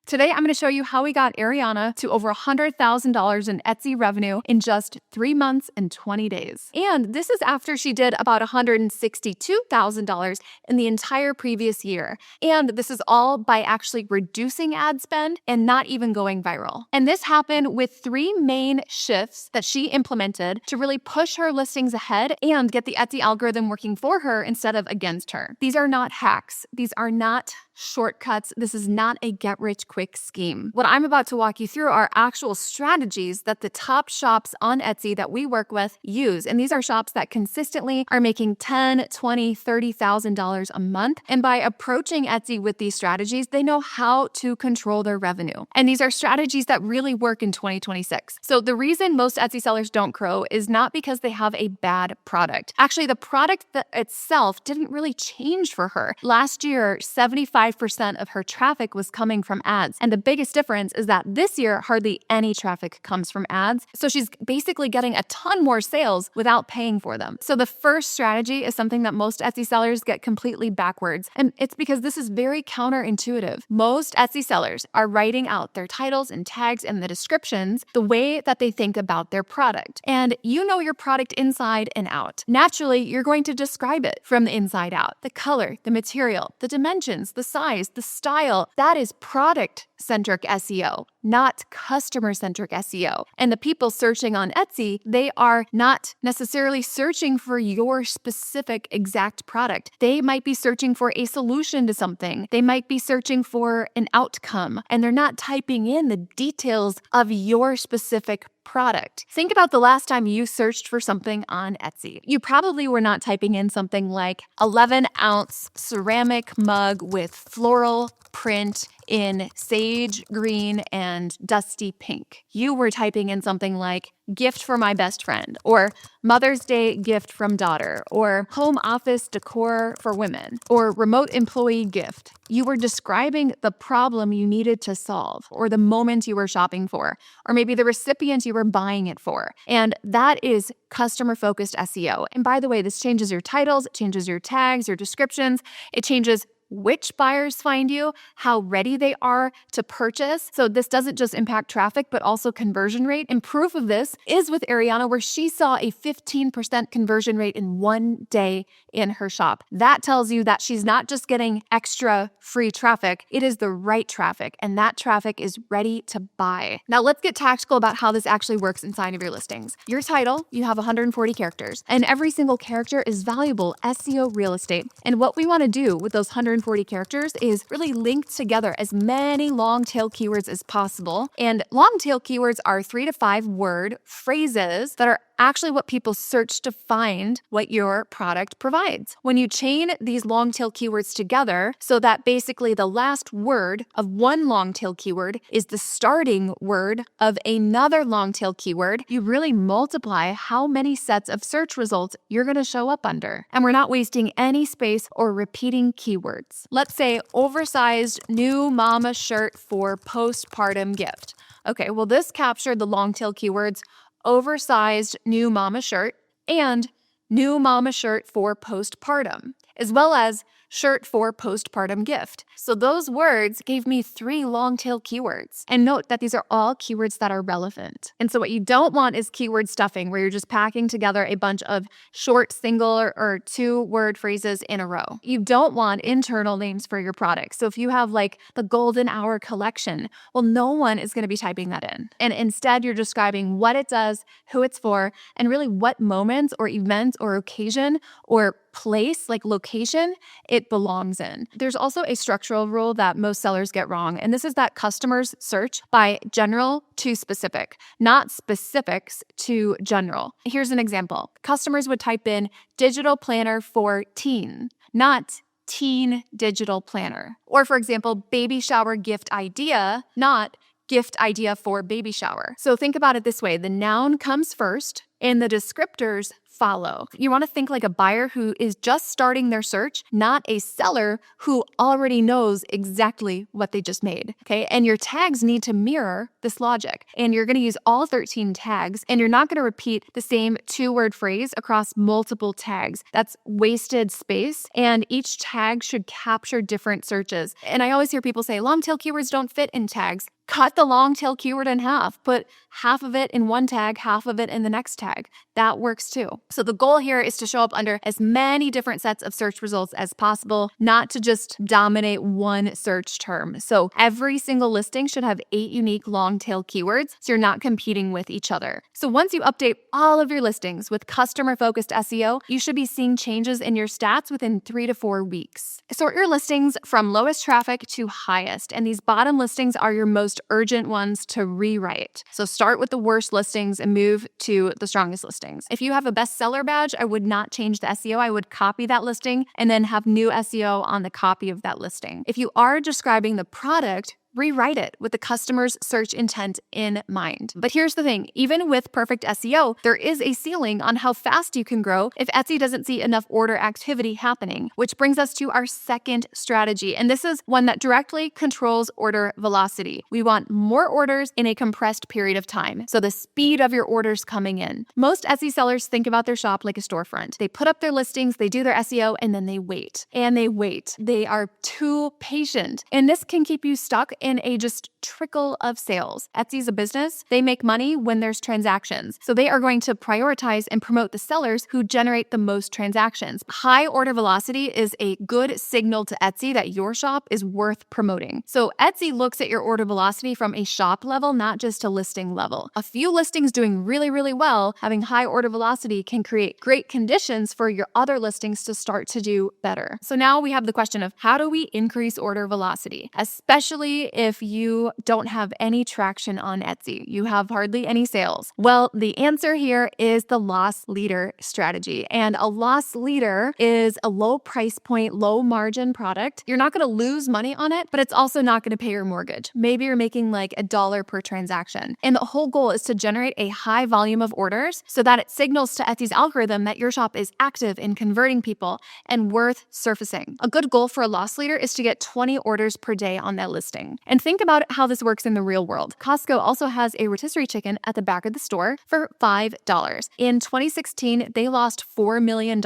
Today, I'm going to show you how we got Ariana to over $100,000 in Etsy revenue in just 3 months and 20 days. And this is after she did about $162,000 in the entire previous year. And this is all by actually reducing ad spend and not even going viral. And this happened with 3 main shifts that she implemented to really push her listings ahead and get the Etsy algorithm working for her instead of against her. These are not hacks. These are not shortcuts. This is not a get-rich-quick scheme. What I'm about to walk you through are actual strategies that the top shops on Etsy that we work with use. And these are shops that consistently are making $10,000, $20,000, $30,000 a month. And by approaching Etsy with these strategies, they know how to control their revenue. And these are strategies that really work in 2026. So the reason most Etsy sellers don't grow is not because they have a bad product. Actually, the product itself didn't really change for her. Last year, 75% of her traffic was coming from ads. And the biggest difference is that this year, hardly any traffic comes from ads. So she's basically getting a ton more sales without paying for them. So the first strategy is something that most Etsy sellers get completely backwards. And it's because this is very counterintuitive. Most Etsy sellers are writing out their titles and tags and the descriptions the way that they think about their product. And you know your product inside and out. Naturally, you're going to describe it from the inside out. The color, the material, the dimensions, the size, the style. That is product-centric SEO, not customer-centric SEO. And the people searching on Etsy, they are not necessarily searching for your specific exact product. They might be searching for a solution to something. They might be searching for an outcome, and they're not typing in the details of your specific product. Think about the last time you searched for something on Etsy. You probably were not typing in something like 11-ounce ceramic mug with floral print in sage green and dusty pink. You were typing in something like gift for my best friend, or Mother's Day gift from daughter, or home office decor for women, or remote employee gift. You were describing the problem you needed to solve, or the moment you were shopping for, or maybe the recipient you were buying it for. And that is customer-focused SEO. And by the way, this changes your titles, it changes your tags, your descriptions, it changes which buyers find you, how ready they are to purchase. So this doesn't just impact traffic, but also conversion rate. And proof of this is with Ariana, where she saw a 15% conversion rate in 1 day in her shop. That tells you that she's not just getting extra free traffic, it is the right traffic, and that traffic is ready to buy. Now let's get tactical about how this actually works inside of your listings. Your title, you have 140 characters, and every single character is valuable SEO real estate. And what we want to do with those 140 characters is really link together as many long tail keywords as possible. And long tail keywords are 3 to 5 word phrases that are actually what people search to find what your product provides. When you chain these long tail keywords together so that basically the last word of one long tail keyword is the starting word of another long tail keyword, you really multiply how many sets of search results you're going to show up under. And we're not wasting any space or repeating keywords. Let's say oversized new mama shirt for postpartum gift. Okay, well, this captured the long tail keywords oversized new mama shirt and new mama shirt for postpartum, as well as shirt for postpartum gift. So those words gave me 3 long tail keywords. And note that these are all keywords that are relevant. And so what you don't want is keyword stuffing, where you're just packing together a bunch of short single or 2 word phrases in a row. You don't want internal names for your products. So if you have like the golden hour collection, well, no one is going to be typing that in. And instead you're describing what it does, who it's for, and really what moments or events or occasion or place, like location, it belongs in. There's also a structural rule that most sellers get wrong, and this is that customers search by general to specific, not specifics to general. Here's an example. Customers would type in digital planner for teen, not teen digital planner. Or for example, baby shower gift idea, not gift idea for baby shower. So think about it this way. The noun comes first and the descriptors follow. You want to think like a buyer who is just starting their search, not a seller who already knows exactly what they just made, okay? And your tags need to mirror this logic. And you're going to use all 13 tags, and you're not going to repeat the same 2-word phrase across multiple tags. That's wasted space, and each tag should capture different searches. And I always hear people say, long tail keywords don't fit in tags. Cut the long tail keyword in half. Put half of it in one tag, half of it in the next tag. That works too. So the goal here is to show up under as many different sets of search results as possible, not to just dominate one search term. So every single listing should have 8 unique long tail keywords, so you're not competing with each other. So once you update all of your listings with customer-focused SEO, you should be seeing changes in your stats within 3 to 4 weeks. Sort your listings from lowest traffic to highest, and these bottom listings are your most urgent ones to rewrite. So start with the worst listings and move to the strongest listings. If you have a bestseller badge, I would not change the SEO. I would copy that listing and then have new SEO on the copy of that listing. If you are describing the product, rewrite it with the customer's search intent in mind. But here's the thing, even with perfect SEO, there is a ceiling on how fast you can grow if Etsy doesn't see enough order activity happening, which brings us to our second strategy. And this is one that directly controls order velocity. We want more orders in a compressed period of time. So the speed of your orders coming in. Most Etsy sellers think about their shop like a storefront. They put up their listings, they do their SEO, and then they wait. And they wait. They are too patient. And this can keep you stuck in a just trickle of sales. Etsy's a business. They make money when there's transactions. So they are going to prioritize and promote the sellers who generate the most transactions. High order velocity is a good signal to Etsy that your shop is worth promoting. So Etsy looks at your order velocity from a shop level, not just a listing level. A few listings doing really, really well, having high order velocity can create great conditions for your other listings to start to do better. So now we have the question of how do we increase order velocity, especially if you don't have any traction on Etsy. You have hardly any sales. Well, the answer here is the loss leader strategy. And a loss leader is a low price point, low margin product. You're not going to lose money on it, but it's also not going to pay your mortgage. Maybe you're making like $1 per transaction. And the whole goal is to generate a high volume of orders so that it signals to Etsy's algorithm that your shop is active in converting people and worth surfacing. A good goal for a loss leader is to get 20 orders per day on that listing. And think about how this works in the real world. Costco also has a rotisserie chicken at the back of the store for $5. In 2016, they lost $4 million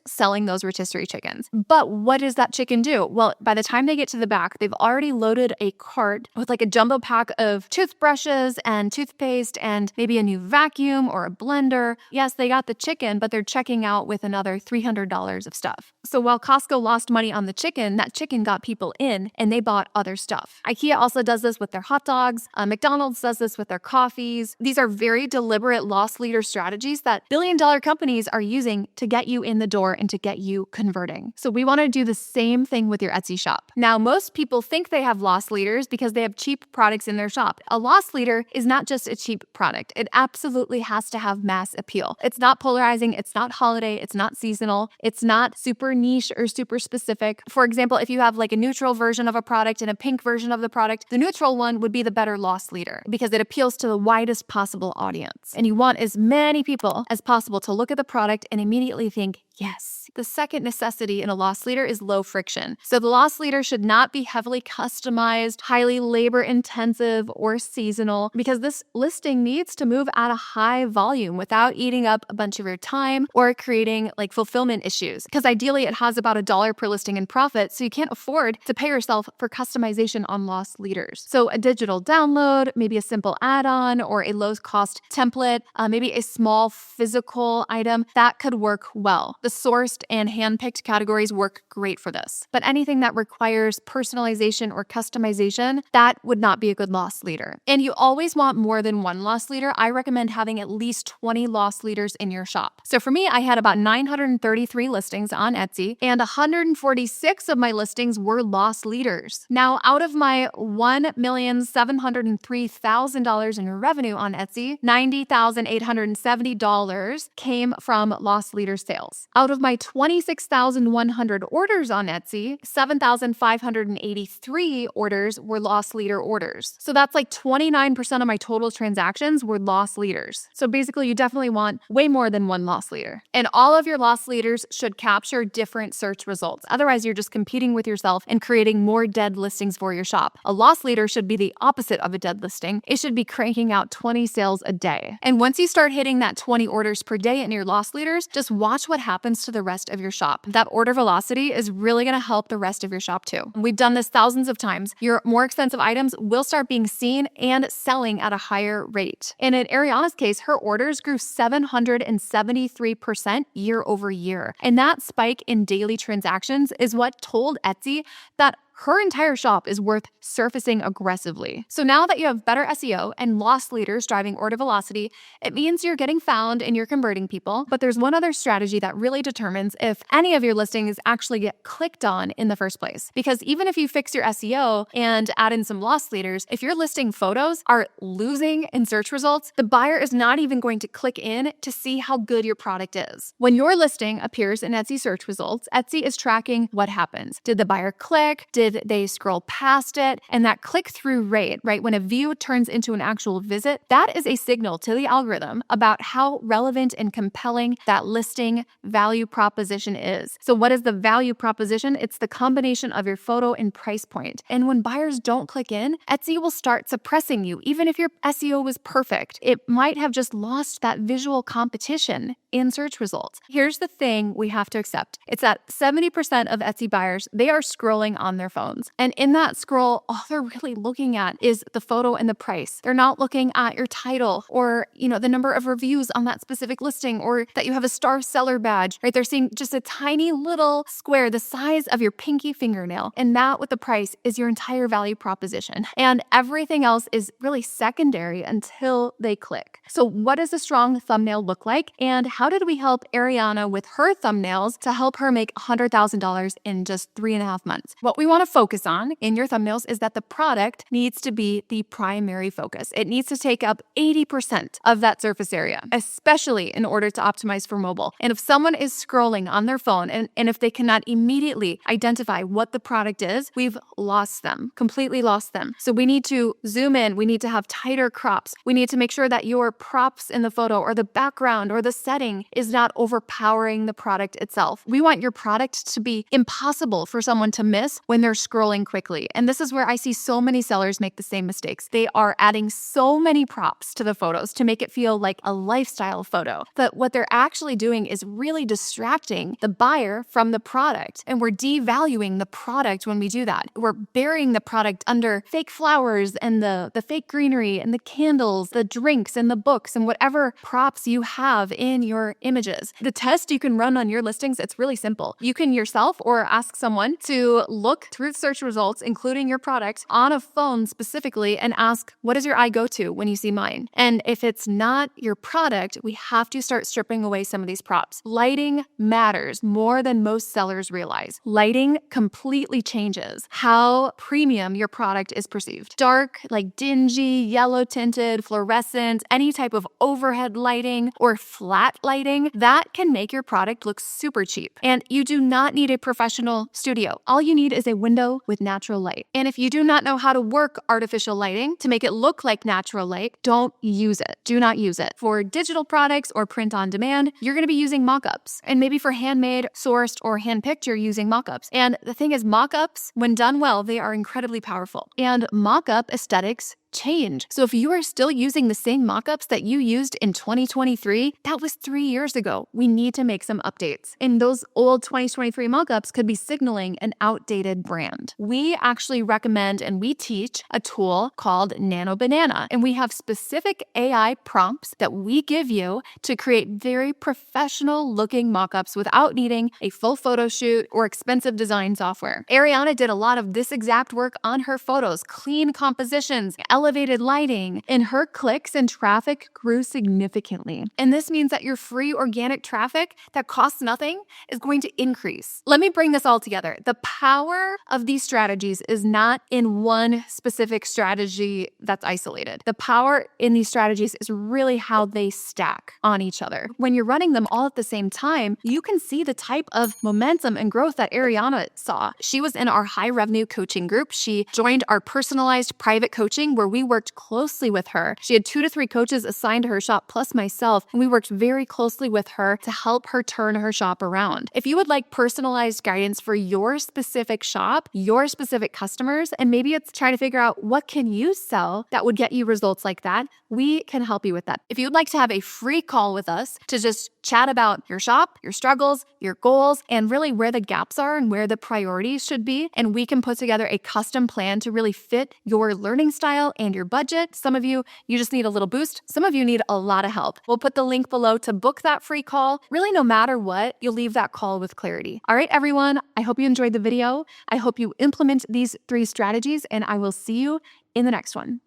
selling those rotisserie chickens. But what does that chicken do? Well, by the time they get to the back, they've already loaded a cart with like a jumbo pack of toothbrushes and toothpaste and maybe a new vacuum or a blender. Yes, they got the chicken, but they're checking out with another $300 of stuff. So while Costco lost money on the chicken, that chicken got people in and they bought other stuff. IKEA also does this with their hot dogs. McDonald's does this with their coffees. These are very deliberate loss leader strategies that billion-dollar companies are using to get you in the door and to get you converting. So we want to do the same thing with your Etsy shop. Now, most people think they have loss leaders because they have cheap products in their shop. A loss leader is not just a cheap product. It absolutely has to have mass appeal. It's not polarizing. It's not holiday. It's not seasonal. It's not super niche or super specific. For example, if you have like a neutral version of a product and a pink version of the product, the neutral one would be the better loss leader because it appeals to the widest possible audience. And you want as many people as possible to look at the product and immediately think, yes. The second necessity in a loss leader is low friction. So the loss leader should not be heavily customized, highly labor intensive, or seasonal because this listing needs to move at a high volume without eating up a bunch of your time or creating like fulfillment issues. Because ideally it has about $1 per listing in profit, so you can't afford to pay yourself for customization on loss leaders. So a digital download, maybe a simple add-on or a low-cost template, maybe a small physical item, that could work well. The sourced and hand-picked categories work great for this. But anything that requires personalization or customization, that would not be a good loss leader. And you always want more than one loss leader. I recommend having at least 20 loss leaders in your shop. So for me, I had about 933 listings on Etsy, and 146 of my listings were loss leaders. Now, out of my $1,703,000 in revenue on Etsy, $90,870 came from loss leader sales. Out of my 26,100 orders on Etsy, 7,583 orders were loss leader orders. So that's like 29% of my total transactions were loss leaders. So basically, you definitely want way more than one loss leader. And all of your loss leaders should capture different search results. Otherwise, you're just competing with yourself and creating more dead listings for your shop. A loss leader should be the opposite of a dead listing. It should be cranking out 20 sales a day. And once you start hitting that 20 orders per day in your loss leaders, just watch what happens to the rest of your shop. That order velocity is really going to help the rest of your shop too. We've done this thousands of times. Your more expensive items will start being seen and selling at a higher rate. And in Ariana's case, her orders grew 773% year over year. And that spike in daily transactions is what told Etsy that her entire shop is worth surfacing aggressively. So now that you have better SEO and loss leaders driving order velocity, it means you're getting found and you're converting people. But there's one other strategy that really determines if any of your listings actually get clicked on in the first place. Because even if you fix your SEO and add in some loss leaders, if your listing photos are losing in search results, the buyer is not even going to click in to see how good your product is. When your listing appears in Etsy search results, Etsy is tracking what happens. Did the buyer click? Did they scroll past it? And that click-through rate, right, when a view turns into an actual visit, that is a signal to the algorithm about how relevant and compelling that listing value proposition is. So what is the value proposition? It's the combination of your photo and price point. And when buyers don't click in, Etsy will start suppressing you, even if your SEO was perfect. It might have just lost that visual competition in search results. Here's the thing we have to accept. It's that 70% of Etsy buyers, they are scrolling on their phones. And in that scroll, all they're really looking at is the photo and the price. They're not looking at your title or, the number of reviews on that specific listing or that you have a star seller badge, right? They're seeing just a tiny little square the size of your pinky fingernail. And that with the price is your entire value proposition. And everything else is really secondary until they click. So what does a strong thumbnail look like? And how did we help Ariana with her thumbnails to help her make $100,000 in just 3.5 months? What we want to focus on in your thumbnails is that the product needs to be the primary focus. It needs to take up 80% of that surface area, especially in order to optimize for mobile. And if someone is scrolling on their phone and if they cannot immediately identify what the product is, we've lost them, completely lost them. So we need to zoom in. We need to have tighter crops. We need to make sure that your props in the photo or the background or the setting is not overpowering the product itself. We want your product to be impossible for someone to miss when they're scrolling quickly. And this is where I see so many sellers make the same mistakes. They are adding so many props to the photos to make it feel like a lifestyle photo. But what they're actually doing is really distracting the buyer from the product. And we're devaluing the product when we do that. We're burying the product under fake flowers and the fake greenery and the candles, the drinks and the books and whatever props you have in your images. The test you can run on your listings, it's really simple. You can yourself or ask someone to look through search results, including your product, on a phone specifically and ask, what does your eye go to when you see mine? And if it's not your product, we have to start stripping away some of these props. Lighting matters more than most sellers realize. Lighting completely changes how premium your product is perceived. Dark, like dingy, yellow tinted, fluorescent, any type of overhead lighting or flat lighting, that can make your product look super cheap. And you do not need a professional studio. All you need is a window with natural light. And if you do not know how to work artificial lighting to make it look like natural light, don't use it. Do not use it. For digital products or print on demand, you're going to be using mock-ups. And maybe for handmade, sourced, or hand-picked, you're using mock-ups. And the thing is, mock-ups, when done well, they are incredibly powerful. And mock-up aesthetics change. So if you are still using the same mock-ups that you used in 2023, that was 3 years ago. We need to make some updates. And those old 2023 mock-ups could be signaling an outdated brand. We actually recommend and we teach a tool called Nano Banana. And we have specific AI prompts that we give you to create very professional looking mock-ups without needing a full photo shoot or expensive design software. Ariana did a lot of this exact work on her photos, clean compositions, elevated lighting, and her clicks and traffic grew significantly. And this means that your free organic traffic that costs nothing is going to increase. Let me bring this all together. The power of these strategies is not in one specific strategy that's isolated. The power in these strategies is really how they stack on each other. When you're running them all at the same time, you can see the type of momentum and growth that Ariana saw. She was in our high revenue coaching group. She joined our personalized private coaching where we worked closely with her. She had 2 to 3 coaches assigned to her shop plus myself, and we worked very closely with her to help her turn her shop around. If you would like personalized guidance for your specific shop, your specific customers, and maybe it's trying to figure out what can you sell that would get you results like that, we can help you with that. If you'd like to have a free call with us to just chat about your shop, your struggles, your goals, and really where the gaps are and where the priorities should be, and we can put together a custom plan to really fit your learning style and your budget. Some of you just need a little boost. Some of you need a lot of help. We'll put the link below to book that free call. Really, no matter what, you'll leave that call with clarity. All right, everyone, I hope you enjoyed the video. I hope you implement these 3 strategies, and I will see you in the next one.